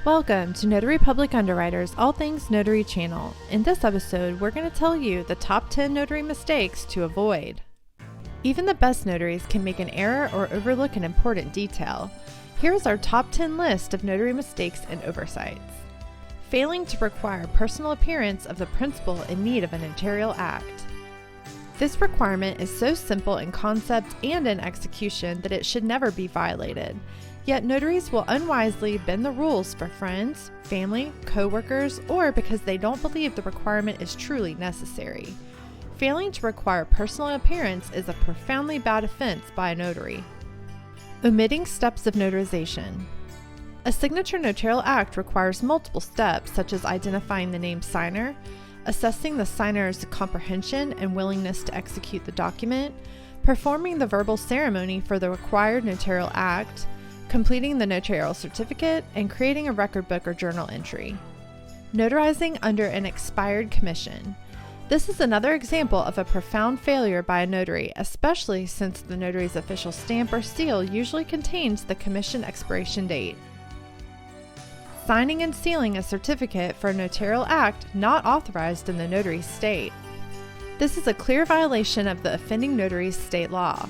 Welcome to Notary Public Underwriters All Things Notary channel. In this episode, we're going to tell you the top 10 notary mistakes to avoid. Even the best notaries can make an error or overlook an important detail. Here's our top 10 list of notary mistakes and oversights. Failing to require personal appearance of the principal in need of a notarial act. This requirement is so simple in concept and in execution that it should never be violated. Yet notaries will unwisely bend the rules for friends, family, co-workers, or because they don't believe the requirement is truly necessary. Failing to require personal appearance is a profoundly bad offense by a notary. Omitting steps of notarization. A signature notarial act requires multiple steps, such as identifying the named signer, assessing the signer's comprehension and willingness to execute the document, performing the verbal ceremony for the required notarial act, completing the notarial certificate, and creating a record book or journal entry. Notarizing under an expired commission. This is another example of a profound failure by a notary, especially since the notary's official stamp or seal usually contains the commission expiration date. Signing and sealing a certificate for a notarial act not authorized in the notary's state. This is a clear violation of the offending notary's state law.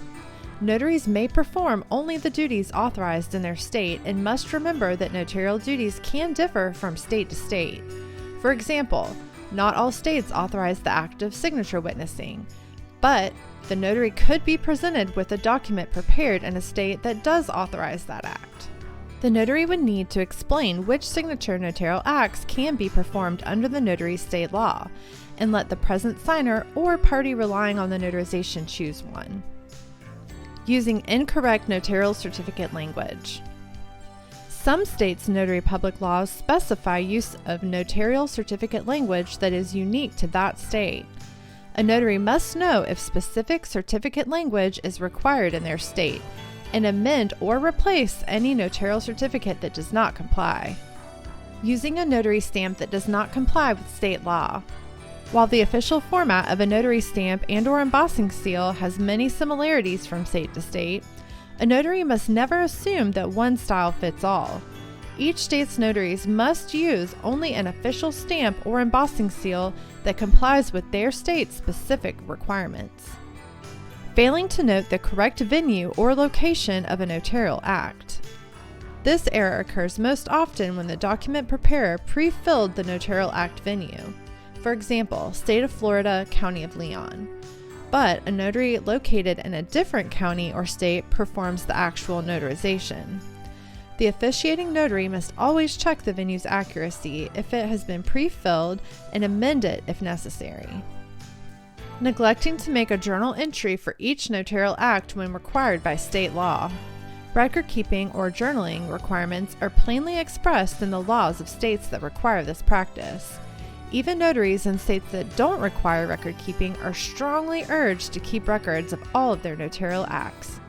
Notaries may perform only the duties authorized in their state and must remember that notarial duties can differ from state to state. For example, not all states authorize the act of signature witnessing, but the notary could be presented with a document prepared in a state that does authorize that act. The notary would need to explain which signature notarial acts can be performed under the notary's state law, and let the present signer or party relying on the notarization choose one. Using incorrect notarial certificate language. Some states' notary public laws specify use of notarial certificate language that is unique to that state. A notary must know if specific certificate language is required in their state, and amend or replace any notarial certificate that does not comply. Using a notary stamp that does not comply with state law. While the official format of a notary stamp and/or embossing seal has many similarities from state to state, a notary must never assume that one style fits all. Each state's notaries must use only an official stamp or embossing seal that complies with their state's specific requirements. Failing to note the correct venue or location of a notarial act. This error occurs most often when the document preparer pre-filled the notarial act venue. For example, State of Florida, County of Leon. But a notary located in a different county or state performs the actual notarization. The officiating notary must always check the venue's accuracy if it has been pre-filled and amend it if necessary. Neglecting to make a journal entry for each notarial act when required by state law. Record keeping or journaling requirements are plainly expressed in the laws of states that require this practice. Even notaries in states that don't require record keeping are strongly urged to keep records of all of their notarial acts.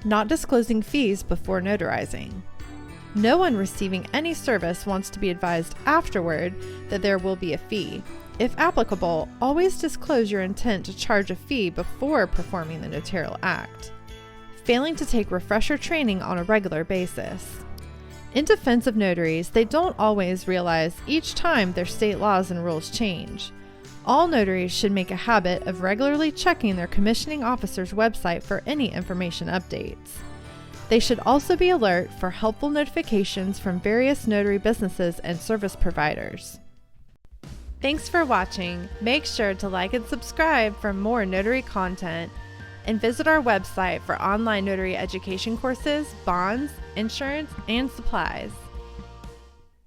Not disclosing fees before notarizing. No one receiving any service wants to be advised afterward that there will be a fee. If applicable, always disclose your intent to charge a fee before performing the notarial act. Failing to take refresher training on a regular basis. In defense of notaries, they don't always realize each time their state laws and rules change. All notaries should make a habit of regularly checking their commissioning officer's website for any information updates. They should also be alert for helpful notifications from various notary businesses and service providers. Thanks for watching. Make sure to like and subscribe for more notary content, and visit our website for online notary education courses, bonds, insurance, and supplies.